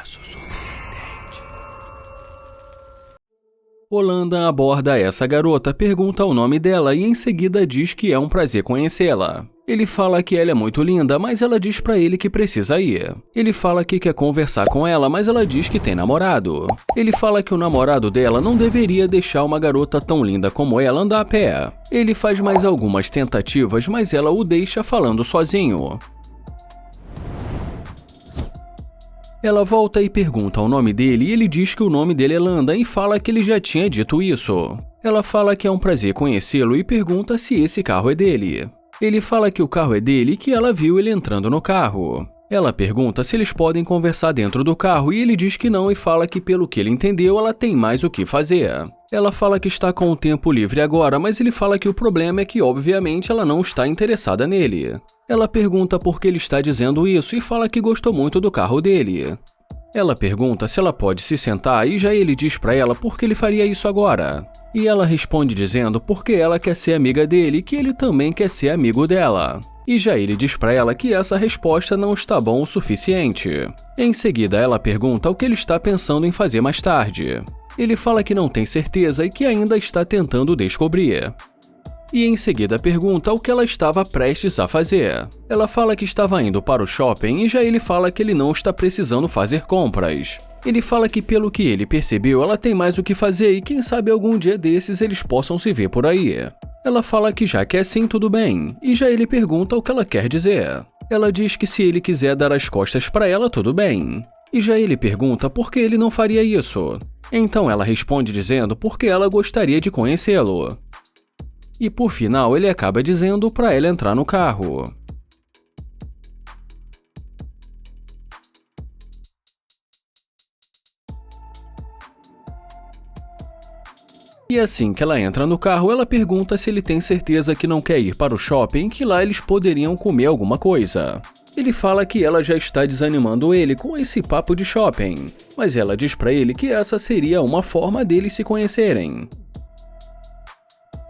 Caso surpreendente. Holanda aborda essa garota, pergunta o nome dela e em seguida diz que é um prazer conhecê-la. Ele fala que ela é muito linda, mas ela diz pra ele que precisa ir. Ele fala que quer conversar com ela, mas ela diz que tem namorado. Ele fala que o namorado dela não deveria deixar uma garota tão linda como ela andar a pé. Ele faz mais algumas tentativas, mas ela o deixa falando sozinho. Ela volta e pergunta o nome dele e ele diz que o nome dele é Landa e fala que ele já tinha dito isso. Ela fala que é um prazer conhecê-lo e pergunta se esse carro é dele. Ele fala que o carro é dele e que ela viu ele entrando no carro. Ela pergunta se eles podem conversar dentro do carro e ele diz que não e fala que pelo que ele entendeu ela tem mais o que fazer. Ela fala que está com o tempo livre agora, mas ele fala que o problema é que obviamente ela não está interessada nele. Ela pergunta por que ele está dizendo isso e fala que gostou muito do carro dele. Ela pergunta se ela pode se sentar e já ele diz pra ela por que ele faria isso agora. E ela responde dizendo porque ela quer ser amiga dele e que ele também quer ser amigo dela. E já ele diz pra ela que essa resposta não está bom o suficiente. Em seguida, ela pergunta o que ele está pensando em fazer mais tarde. Ele fala que não tem certeza e que ainda está tentando descobrir. E em seguida pergunta o que ela estava prestes a fazer. Ela fala que estava indo para o shopping e já ele fala que ele não está precisando fazer compras. Ele fala que pelo que ele percebeu ela tem mais o que fazer e quem sabe algum dia desses eles possam se ver por aí. Ela fala que já que é assim tudo bem, e já ele pergunta o que ela quer dizer. Ela diz que se ele quiser dar as costas para ela tudo bem. E já ele pergunta por que ele não faria isso. Então ela responde dizendo porque ela gostaria de conhecê-lo. E por final ele acaba dizendo para ela entrar no carro. E assim que ela entra no carro, ela pergunta se ele tem certeza que não quer ir para o shopping, que lá eles poderiam comer alguma coisa. Ele fala que ela já está desanimando ele com esse papo de shopping, mas ela diz para ele que essa seria uma forma deles se conhecerem.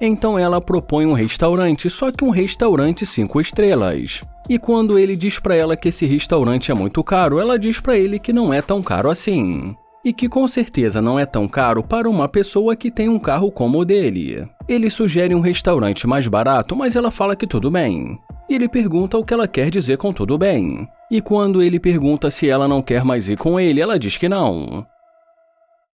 Então ela propõe um restaurante, só que um restaurante 5 estrelas. E quando ele diz pra ela que esse restaurante é muito caro, ela diz pra ele que não é tão caro assim. E que com certeza não é tão caro para uma pessoa que tem um carro como o dele. Ele sugere um restaurante mais barato, mas ela fala que tudo bem. Ele pergunta o que ela quer dizer com tudo bem. E quando ele pergunta se ela não quer mais ir com ele, ela diz que não.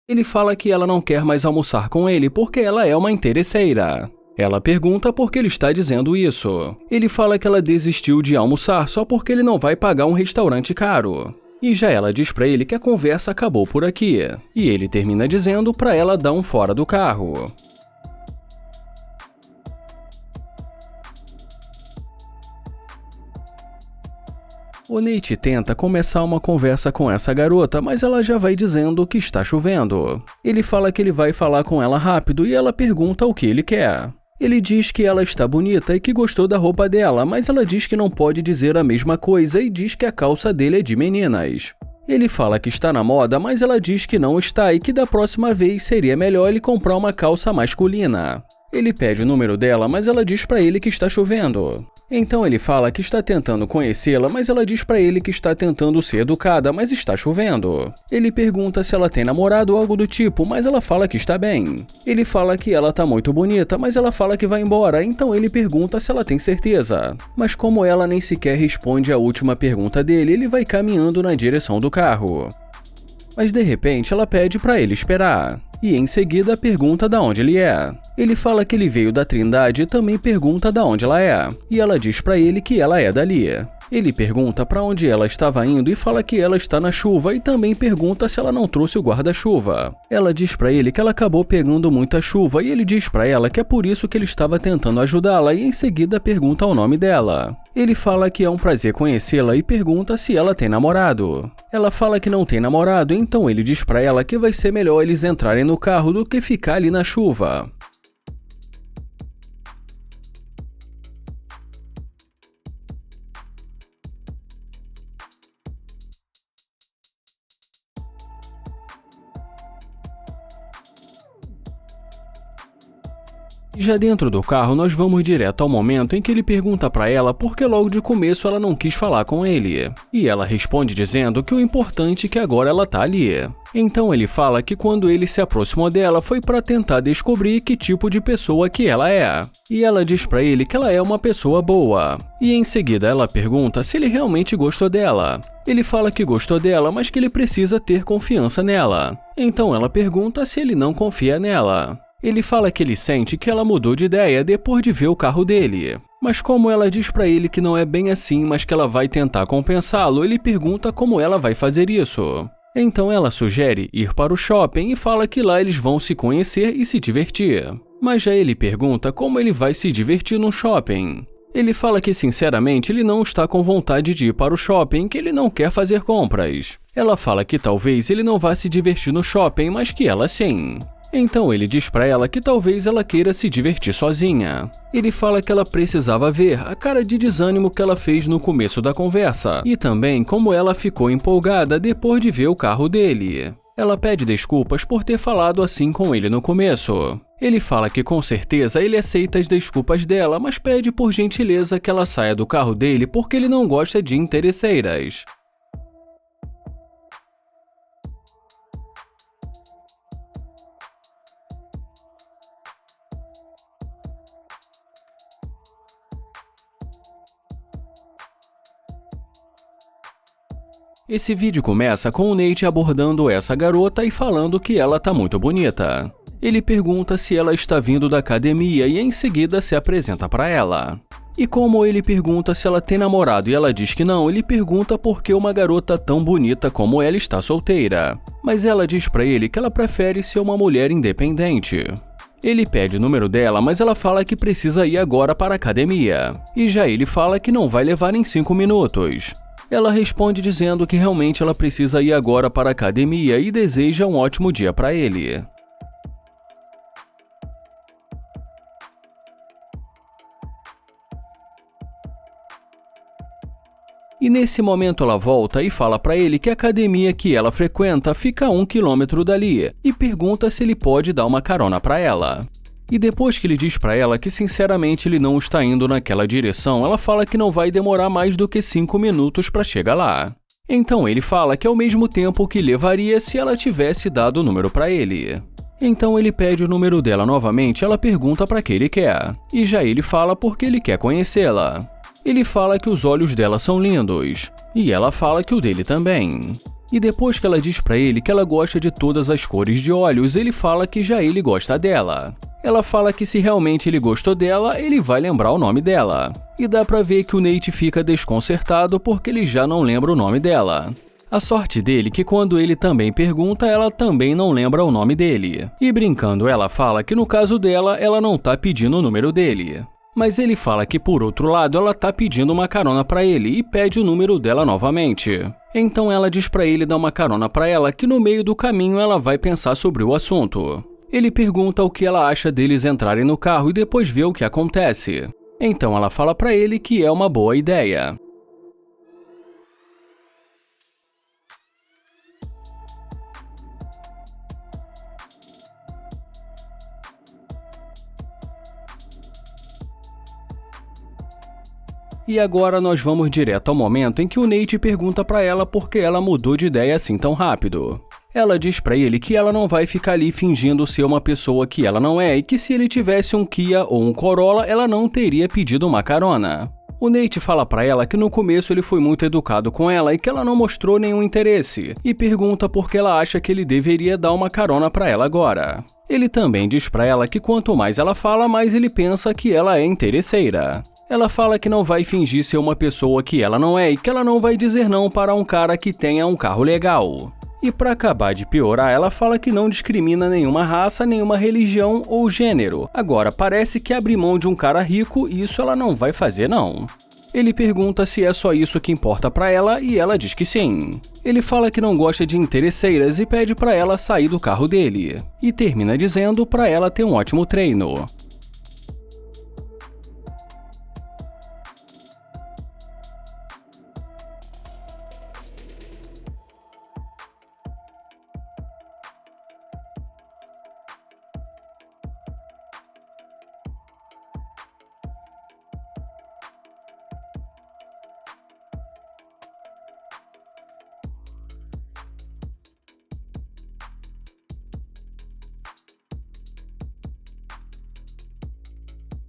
Ele fala que ela não quer mais almoçar com ele porque ela é uma interesseira. Ela pergunta por que ele está dizendo isso. Ele fala que ela desistiu de almoçar só porque ele não vai pagar um restaurante caro. E já ela diz pra ele que a conversa acabou por aqui. E ele termina dizendo pra ela dar um fora do carro. O Nate tenta começar uma conversa com essa garota, mas ela já vai dizendo que está chovendo. Ele fala que ele vai falar com ela rápido e ela pergunta o que ele quer. Ele diz que ela está bonita e que gostou da roupa dela, mas ela diz que não pode dizer a mesma coisa e diz que a calça dele é de meninas. Ele fala que está na moda, mas ela diz que não está e que da próxima vez seria melhor ele comprar uma calça masculina. Ele pede o número dela, mas ela diz pra ele que está chovendo. Então ele fala que está tentando conhecê-la, mas ela diz pra ele que está tentando ser educada, mas está chovendo. Ele pergunta se ela tem namorado ou algo do tipo, mas ela fala que está bem. Ele fala que ela tá muito bonita, mas ela fala que vai embora, então ele pergunta se ela tem certeza. Mas como ela nem sequer responde a última pergunta dele, ele vai caminhando na direção do carro. Mas de repente ela pede pra ele esperar. E em seguida pergunta de onde ele é. Ele fala que ele veio da Trindade e também pergunta de onde ela é. E ela diz pra ele que ela é dali. Ele pergunta pra onde ela estava indo e fala que ela está na chuva e também pergunta se ela não trouxe o guarda-chuva. Ela diz pra ele que ela acabou pegando muita chuva e ele diz pra ela que é por isso que ele estava tentando ajudá-la e em seguida pergunta o nome dela. Ele fala que é um prazer conhecê-la e pergunta se ela tem namorado. Ela fala que não tem namorado, então ele diz pra ela que vai ser melhor eles entrarem no carro do que ficar ali na chuva. Já dentro do carro, nós vamos direto ao momento em que ele pergunta pra ela por que logo de começo ela não quis falar com ele. E ela responde dizendo que o importante é que agora ela tá ali. Então ele fala que quando ele se aproximou dela foi pra tentar descobrir que tipo de pessoa que ela é. E ela diz pra ele que ela é uma pessoa boa. E em seguida ela pergunta se ele realmente gostou dela. Ele fala que gostou dela, mas que ele precisa ter confiança nela. Então ela pergunta se ele não confia nela. Ele fala que ele sente que ela mudou de ideia depois de ver o carro dele. Mas como ela diz pra ele que não é bem assim, mas que ela vai tentar compensá-lo, ele pergunta como ela vai fazer isso. Então ela sugere ir para o shopping e fala que lá eles vão se conhecer e se divertir. Mas já ele pergunta como ele vai se divertir no shopping. Ele fala que sinceramente ele não está com vontade de ir para o shopping, que ele não quer fazer compras. Ela fala que talvez ele não vá se divertir no shopping, mas que ela sim. Então ele diz pra ela que talvez ela queira se divertir sozinha. Ele fala que ela precisava ver a cara de desânimo que ela fez no começo da conversa e também como ela ficou empolgada depois de ver o carro dele. Ela pede desculpas por ter falado assim com ele no começo. Ele fala que com certeza ele aceita as desculpas dela, mas pede por gentileza que ela saia do carro dele porque ele não gosta de interesseiras. Esse vídeo começa com o Nate abordando essa garota e falando que ela tá muito bonita. Ele pergunta se ela está vindo da academia e em seguida se apresenta para ela. E como ele pergunta se ela tem namorado e ela diz que não, ele pergunta por que uma garota tão bonita como ela está solteira. Mas ela diz para ele que ela prefere ser uma mulher independente. Ele pede o número dela, mas ela fala que precisa ir agora para a academia. E já ele fala que não vai levar nem 5 minutos. Ela responde dizendo que realmente ela precisa ir agora para a academia e deseja um ótimo dia para ele. E nesse momento ela volta e fala para ele que a academia que ela frequenta fica a 1 quilômetro dali e pergunta se ele pode dar uma carona para ela. E depois que ele diz pra ela que sinceramente ele não está indo naquela direção, ela fala que não vai demorar mais do que 5 minutos para chegar lá. Então ele fala que é o mesmo tempo que levaria se ela tivesse dado o número para ele. Então ele pede o número dela novamente, ela pergunta para que ele quer. E já ele fala porque ele quer conhecê-la. Ele fala que os olhos dela são lindos. E ela fala que o dele também. E depois que ela diz pra ele que ela gosta de todas as cores de olhos, ele fala que já ele gosta dela. Ela fala que se realmente ele gostou dela, ele vai lembrar o nome dela. E dá pra ver que o Nate fica desconcertado porque ele já não lembra o nome dela. A sorte dele é que quando ele também pergunta, ela também não lembra o nome dele. E brincando, ela fala que no caso dela, ela não tá pedindo o número dele. Mas ele fala que por outro lado, ela tá pedindo uma carona pra ele e pede o número dela novamente. Então ela diz pra ele dar uma carona pra ela que no meio do caminho ela vai pensar sobre o assunto. Ele pergunta o que ela acha deles entrarem no carro e depois vê o que acontece. Então ela fala pra ele que é uma boa ideia. E agora nós vamos direto ao momento em que o Nate pergunta pra ela por que ela mudou de ideia assim tão rápido. Ela diz pra ele que ela não vai ficar ali fingindo ser uma pessoa que ela não é e que se ele tivesse um Kia ou um Corolla, ela não teria pedido uma carona. O Nate fala pra ela que no começo ele foi muito educado com ela e que ela não mostrou nenhum interesse, e pergunta por que ela acha que ele deveria dar uma carona pra ela agora. Ele também diz pra ela que quanto mais ela fala, mais ele pensa que ela é interesseira. Ela fala que não vai fingir ser uma pessoa que ela não é e que ela não vai dizer não para um cara que tenha um carro legal. E para acabar de piorar, ela fala que não discrimina nenhuma raça, nenhuma religião ou gênero. Agora, parece que abrir mão de um cara rico, isso ela não vai fazer não. Ele pergunta se é só isso que importa para ela e ela diz que sim. Ele fala que não gosta de interesseiras e pede para ela sair do carro dele. E termina dizendo para ela ter um ótimo treino.